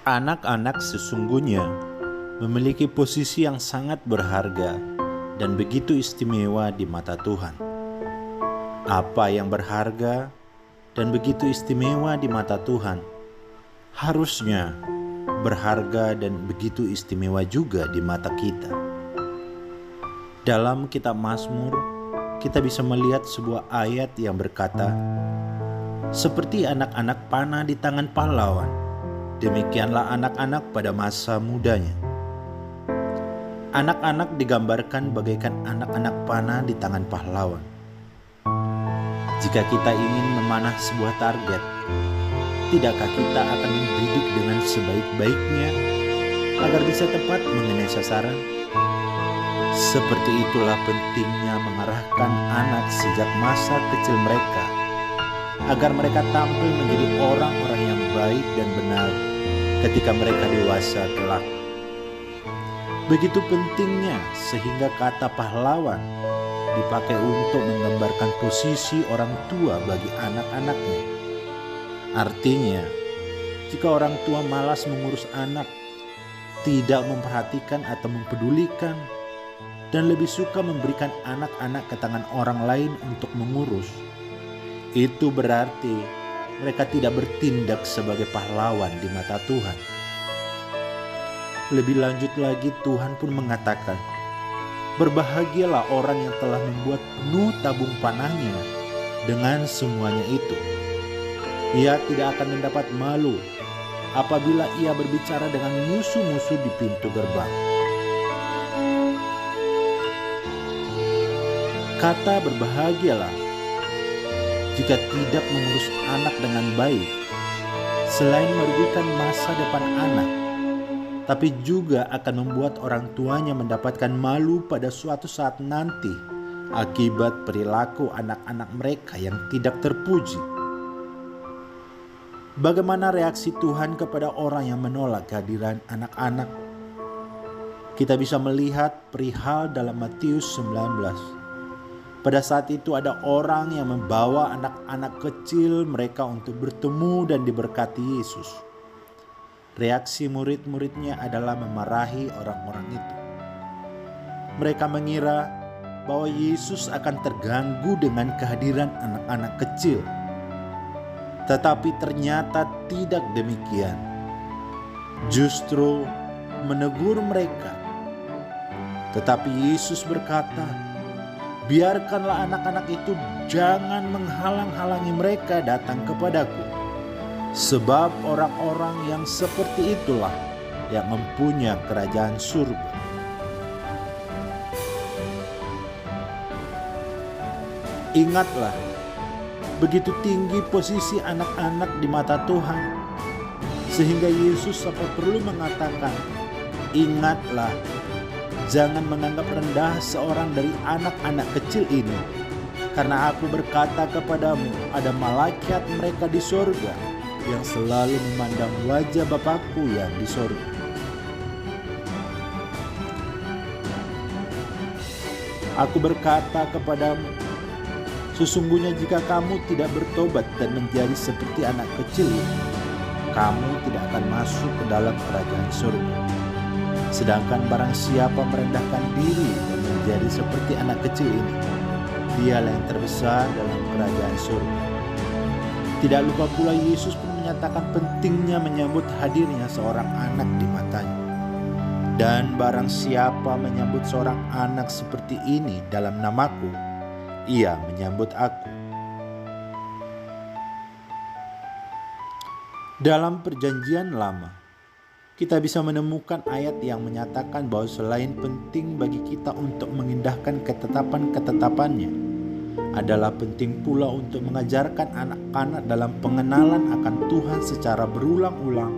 Anak-anak sesungguhnya memiliki posisi yang sangat berharga dan begitu istimewa di mata Tuhan. Apa yang berharga dan begitu istimewa di mata Tuhan harusnya berharga dan begitu istimewa juga di mata kita. Dalam kitab Mazmur, kita bisa melihat sebuah ayat yang berkata, "Seperti anak-anak panah di tangan pahlawan, demikianlah anak-anak pada masa mudanya." Anak-anak digambarkan bagaikan anak-anak panah di tangan pahlawan. Jika kita ingin memanah sebuah target, tidakkah kita akan mendidik dengan sebaik-baiknya agar bisa tepat mengenai sasaran? Seperti itulah pentingnya mengarahkan anak sejak masa kecil mereka, agar mereka tampil menjadi orang-orang yang baik dan benar ketika mereka dewasa kelak. Begitu pentingnya sehingga kata pahlawan dipakai untuk menggambarkan posisi orang tua bagi anak-anaknya. Artinya, jika orang tua malas mengurus anak, tidak memperhatikan atau mempedulikan, dan lebih suka memberikan anak-anak ke tangan orang lain untuk mengurus, itu berarti mereka tidak bertindak sebagai pahlawan di mata Tuhan. Lebih lanjut lagi, Tuhan pun mengatakan, "Berbahagialah orang yang telah membuat penuh tabung panahnya dengan semuanya itu. Ia tidak akan mendapat malu apabila ia berbicara dengan musuh-musuh di pintu gerbang." Kata "berbahagialah" jika tidak mengurus anak dengan baik, selain merugikan masa depan anak, tapi juga akan membuat orang tuanya mendapatkan malu pada suatu saat nanti akibat perilaku anak-anak mereka yang tidak terpuji. Bagaimana reaksi Tuhan kepada orang yang menolak kehadiran anak-anak? Kita bisa melihat perihal dalam Matius 19. Pada saat itu ada orang yang membawa anak-anak kecil mereka untuk bertemu dan diberkati Yesus. Reaksi murid-muridnya adalah memarahi orang-orang itu. Mereka mengira bahwa Yesus akan terganggu dengan kehadiran anak-anak kecil. Tetapi ternyata tidak demikian. Justru menegur mereka. Tetapi Yesus berkata, "Biarkanlah anak-anak itu jangan menghalang-halangi mereka datang kepadaku. Sebab orang-orang yang seperti itulah yang mempunyai kerajaan surga." Ingatlah, begitu tinggi posisi anak-anak di mata Tuhan, sehingga Yesus sampai perlu mengatakan, "Ingatlah, jangan menganggap rendah seorang dari anak-anak kecil ini, karena aku berkata kepadamu, ada malaikat mereka di sorga yang selalu memandang wajah Bapakku yang di sorga." Aku berkata kepadamu, sesungguhnya jika kamu tidak bertobat dan menjadi seperti anak kecil ini, kamu tidak akan masuk ke dalam kerajaan surga. Sedangkan barang siapa merendahkan diri dan menjadi seperti anak kecil ini, dialah yang terbesar dalam kerajaan surga. Tidak lupa pula Yesus pun menyatakan pentingnya menyambut hadirnya seorang anak di matanya. Dan barang siapa menyambut seorang anak seperti ini dalam namaku, ia menyambut aku. Dalam perjanjian lama, kita bisa menemukan ayat yang menyatakan bahwa selain penting bagi kita untuk mengindahkan ketetapan-ketetapannya, adalah penting pula untuk mengajarkan anak-anak dalam pengenalan akan Tuhan secara berulang-ulang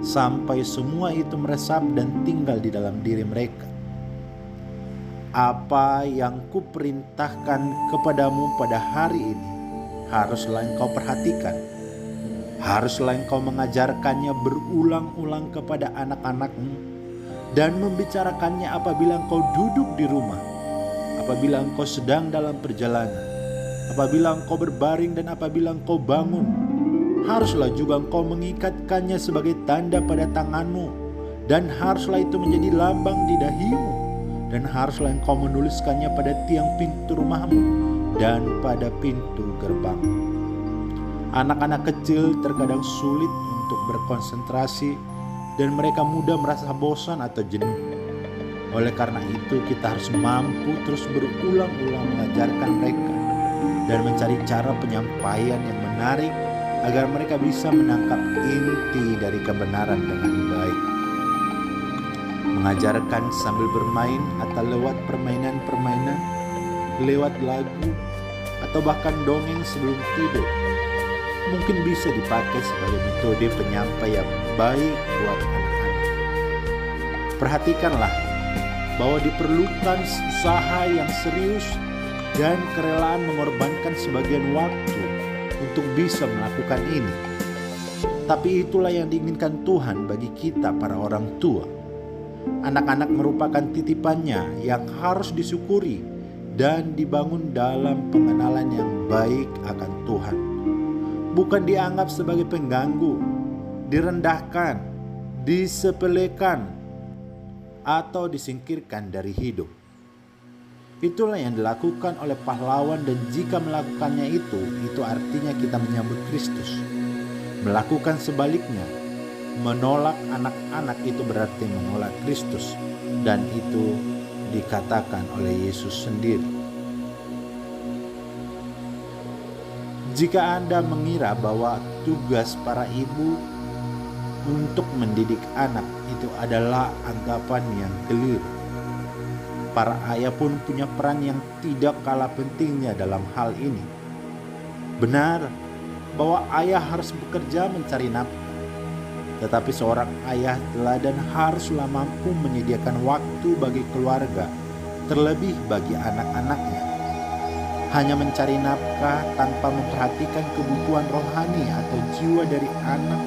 sampai semua itu meresap dan tinggal di dalam diri mereka. Apa yang kuperintahkan kepadamu pada hari ini haruslah engkau perhatikan. Haruslah engkau mengajarkannya berulang-ulang kepada anak-anakmu dan membicarakannya apabila engkau duduk di rumah, apabila engkau sedang dalam perjalanan, apabila engkau berbaring dan apabila engkau bangun. haruslah juga engkau mengikatkannya sebagai tanda pada tanganmu, dan haruslah itu menjadi lambang di dahimu, dan haruslah engkau menuliskannya pada tiang pintu rumahmu dan pada pintu gerbang. Anak-anak kecil terkadang sulit untuk berkonsentrasi dan mereka mudah merasa bosan atau jenuh. Oleh karena itu kita harus mampu terus berulang-ulang mengajarkan mereka dan mencari cara penyampaian yang menarik agar mereka bisa menangkap inti dari kebenaran dengan baik. Mengajarkan sambil bermain atau lewat permainan-permainan, lewat lagu, atau bahkan dongeng sebelum tidur mungkin bisa dipakai sebagai metode penyampaian yang baik buat anak-anak. Perhatikanlah bahwa diperlukan usaha yang serius dan kerelaan mengorbankan sebagian waktu untuk bisa melakukan ini. Tapi itulah yang diinginkan Tuhan bagi kita para orang tua. Anak-anak merupakan titipannya yang harus disyukuri dan dibangun dalam pengenalan yang baik akan Tuhan. Bukan dianggap sebagai pengganggu, direndahkan, disepelekan, atau disingkirkan dari hidup. Itulah yang dilakukan oleh pahlawan, dan jika melakukannya itu artinya kita menyambut Kristus. Melakukan sebaliknya, menolak anak-anak itu berarti menolak Kristus, dan itu dikatakan oleh Yesus sendiri. Jika Anda mengira bahwa tugas para ibu untuk mendidik anak itu adalah anggapan yang keliru, para ayah pun punya peran yang tidak kalah pentingnya dalam hal ini. Benar bahwa ayah harus bekerja mencari nafkah, tetapi seorang ayah teladan haruslah mampu menyediakan waktu bagi keluarga, terlebih bagi anak-anaknya. Hanya mencari nafkah tanpa memperhatikan kebutuhan rohani atau jiwa dari anak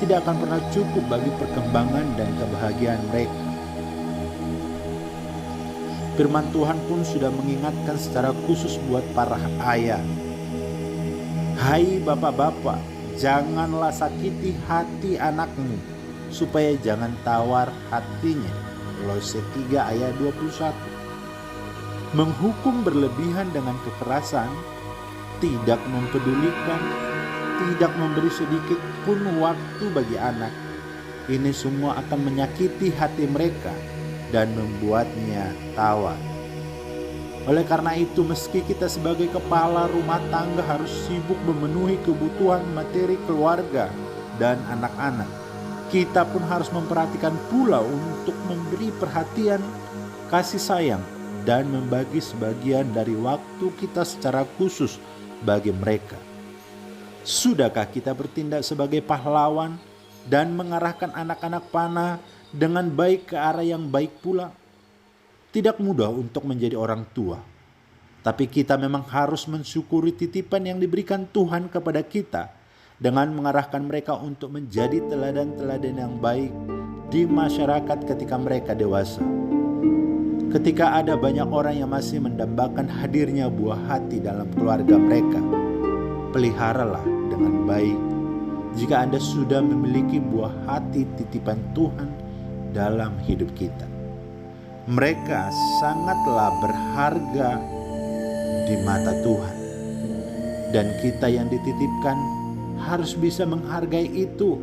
tidak akan pernah cukup bagi perkembangan dan kebahagiaan mereka. Firman Tuhan pun sudah mengingatkan secara khusus buat para ayah. Hai bapak-bapak, janganlah sakiti hati anakmu, supaya jangan tawar hatinya. Kolose 3 ayat 21. Menghukum berlebihan dengan kekerasan, tidak mempedulikan, tidak memberi sedikit pun waktu bagi anak, ini semua akan menyakiti hati mereka dan membuatnya tawar. Oleh karena itu, meski kita sebagai kepala rumah tangga harus sibuk memenuhi kebutuhan materi keluarga dan anak-anak, kita pun harus memperhatikan pula untuk memberi perhatian, kasih sayang, dan membagi sebagian dari waktu kita secara khusus bagi mereka. Sudahkah kita bertindak sebagai pahlawan dan mengarahkan anak-anak panah dengan baik ke arah yang baik pula? Tidak mudah untuk menjadi orang tua, tapi kita memang harus mensyukuri titipan yang diberikan Tuhan kepada kita dengan mengarahkan mereka untuk menjadi teladan-teladan yang baik di masyarakat ketika mereka dewasa. Ketika ada banyak orang yang masih mendambakan hadirnya buah hati dalam keluarga mereka, peliharalah dengan baik. Jika Anda sudah memiliki buah hati titipan Tuhan dalam hidup kita, mereka sangatlah berharga di mata Tuhan. Dan kita yang dititipkan harus bisa menghargai itu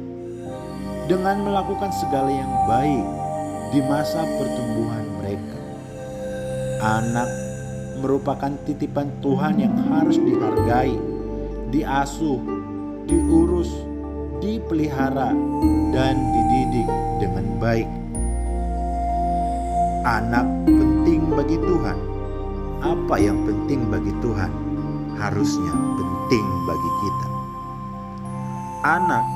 dengan melakukan segala yang baik di masa pertumbuhan mereka. Anak merupakan titipan Tuhan yang harus dihargai, diasuh, diurus, dipelihara, dan dididik dengan baik. Anak penting bagi Tuhan. Apa yang penting bagi Tuhan harusnya penting bagi kita. Anak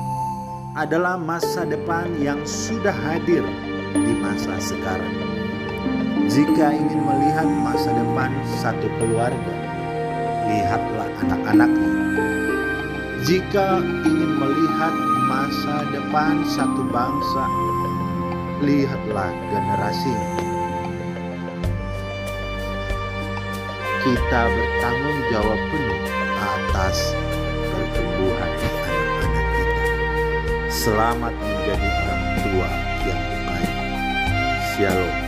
adalah masa depan yang sudah hadir di masa sekarang. Jika ingin melihat masa depan satu keluarga, lihatlah anak-anaknya. Jika ingin melihat masa depan satu bangsa, lihatlah generasinya. Kita bertanggung jawab penuh atas pertumbuhan anak-anak. Selamat menjadi orang tua yang baik. Shalom.